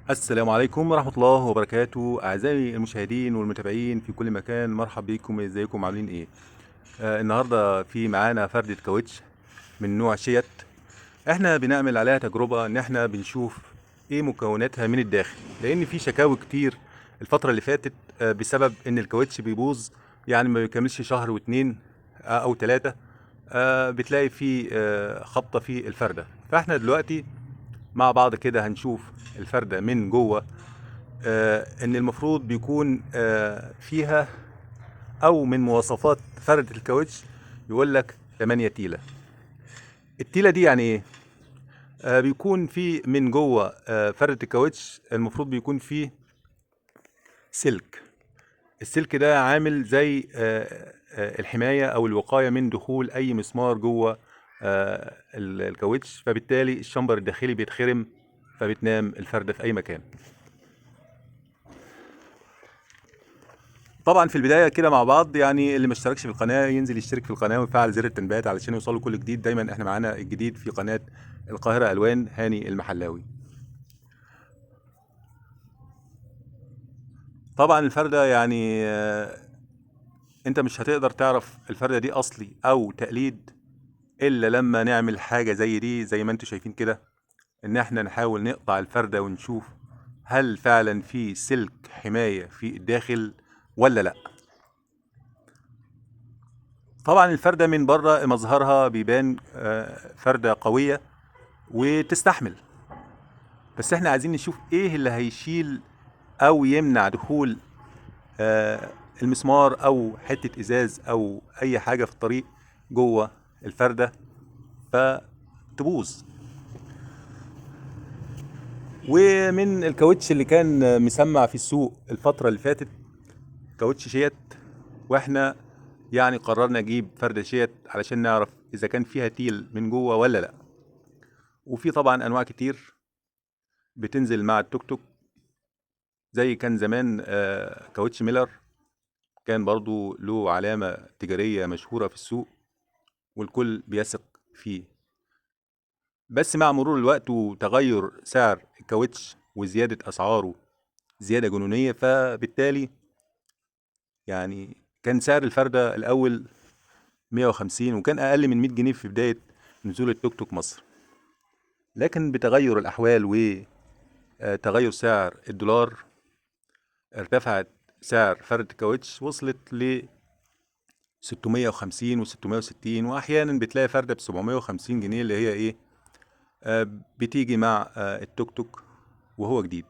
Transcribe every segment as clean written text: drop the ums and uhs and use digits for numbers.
السلام عليكم ورحمة الله وبركاته أعزائي المشاهدين والمتابعين في كل مكان، مرحب بكم. ازيكم عاملين ايه؟ النهاردة في معانا فردة كاوتش من نوع شيت. احنا بنعمل عليها تجربة ان احنا بنشوف ايه مكوناتها من الداخل، لان في شكاوي كتير الفترة اللي فاتت بسبب ان الكاوتش بيبوظ، يعني ما بيكملش شهر واتنين او تلاتة. بتلاقي في خبطة في الفردة. فاحنا دلوقتي مع بعض كده هنشوف الفردة من جوه. ان المفروض بيكون فيها او من مواصفات فردة الكاوتش يقول لك 8 تيلة. التيلة دي يعني ايه؟ بيكون في من جوه فردة الكاوتش المفروض بيكون فيه سلك. السلك ده عامل زي الحماية او الوقاية من دخول اي مسمار جوه الكاوتش، فبالتالي الشمبر الداخلي بيتخرم، فبتنام الفردة في اي مكان. طبعا في البدايه كده مع بعض، يعني اللي ما اشتركش في القناه ينزل يشترك في القناه ويفعل زر التنبيهات علشان يوصله كل جديد. دايما احنا معانا الجديد في قناه القاهره الوان هاني المحلاوي. طبعا الفرده يعني انت مش هتقدر تعرف الفرده دي اصلي او تقليد الا لما نعمل حاجه زي دي، زي ما انتم شايفين كده، ان احنا نحاول نقطع الفرده ونشوف هل فعلا في سلك حمايه في الداخل ولا لا. طبعا الفرده من بره مظهرها بيبان فرده قويه وتستحمل، بس احنا عايزين نشوف ايه اللي هيشيل او يمنع دخول آه المسمار او حتة ازاز او اي حاجة في الطريق جوه الفردة فتبوظ. ومن الكاوتش اللي كان مسمع في السوق الفترة اللي فاتت كاوتش شيت، واحنا يعني قررنا نجيب فردة شيت علشان نعرف اذا كان فيها تيل من جوه ولا لا. وفي طبعا انواع كتير بتنزل مع التوك توك، زي كان زمان كاوتش ميلر، كان برضو له علامة تجارية مشهورة في السوق والكل بيثق فيه. بس مع مرور الوقت وتغير سعر الكاوتش وزيادة أسعاره زيادة جنونية، فبالتالي يعني كان سعر الفردة الأول 150 وكان أقل من 100 جنيه في بداية نزول التوك توك مصر. لكن بتغير الأحوال وتغير سعر الدولار ارتفعت سعر فردة الكاوتش، وصلت ل 650 و660، واحيانا بتلاقي فرده ب 750 جنيه اللي هي ايه، بتيجي مع التوك توك وهو جديد.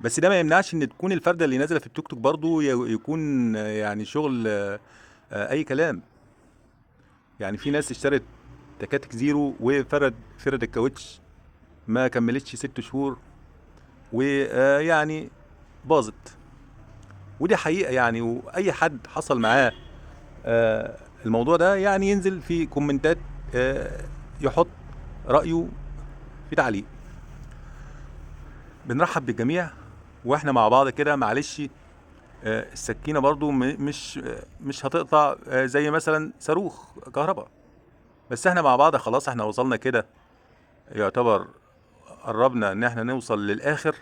بس ده ما يمنعش ان تكون الفرده اللي نازله في التوك توك برضو يكون يعني شغل اي كلام. يعني في ناس اشترت تكاتك زيرو فرد الكاوتش ما كملتش 6 شهور ويعني باظت. ودي حقيقه يعني، واي حد حصل معاه الموضوع ده يعني ينزل في كومنتات يحط رأيه في تعليق. بنرحب بالجميع واحنا مع بعض كده. معلش السكينة برضو مش هتقطع زي مثلا صاروخ كهرباء، بس احنا مع بعض خلاص. احنا وصلنا كده، يعتبر قربنا ان احنا نوصل للاخر،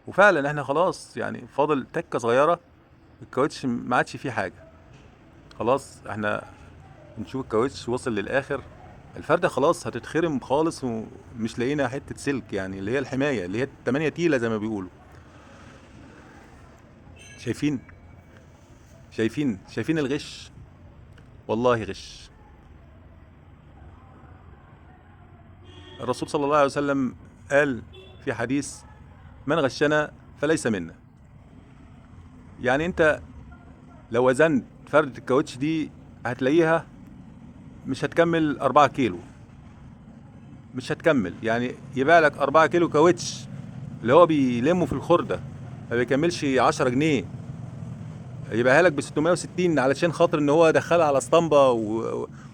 وفعلا احنا خلاص يعني فاضل تكة صغيرة. الكاوتش ما عادش فيه حاجة، خلاص احنا بنشوف الكاوتش وصل للاخر. الفردة خلاص هتتخرم خالص ومش لاقينا حتة سلك، يعني اللي هي الحماية اللي هي 8 تيلة زي ما بيقولوا. شايفين شايفين الغش، والله غش. الرسول صلى الله عليه وسلم قال في حديث: من غشنا فليس منا. يعني انت لو وزنت فردة الكاوتش دي هتلاقيها مش هتكمل 4 كيلو، مش هتكمل. يعني يبيع لك 4 كيلو كاوتش اللي هو بيلمه في الخردة ما بيكملش 10 جنيه، يبقى لك ب 660 علشان خاطر ان هو دخلها على اسطمبة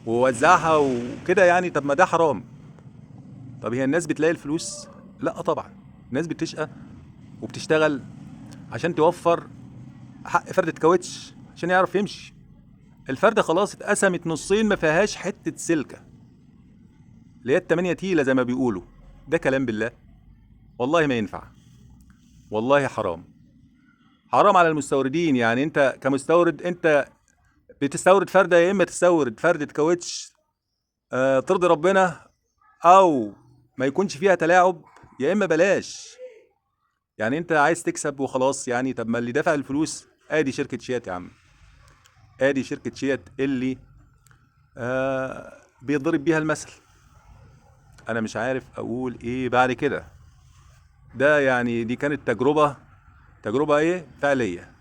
ووزعها وكده. يعني طب ما ده حرام. طب هي الناس بتلاقي الفلوس؟ لا طبعا. الناس بتشقى وبتشتغل عشان توفر حق فردة كاوتش عشان يعرف يمشي. الفردة خلاص اتقسمت نصين ما فيهاش حتة سلكة، اللي هي التمانية تيلة زي ما بيقولوا. ده كلام بالله؟ والله ما ينفع، والله حرام. حرام على المستوردين. يعني انت كمستورد انت بتستورد فردة، يا اما تستورد فردة كاوتش ترضي ربنا، او ما يكونش فيها تلاعب، يا اما بلاش. يعني انت عايز تكسب وخلاص يعني. طب ما اللي دفع الفلوس ادي شركة شيات يا عم، ادي شركة شيات اللي بيضرب بيها المثل. انا مش عارف اقول ايه بعد كده. ده يعني دي كانت تجربة ايه فعلية.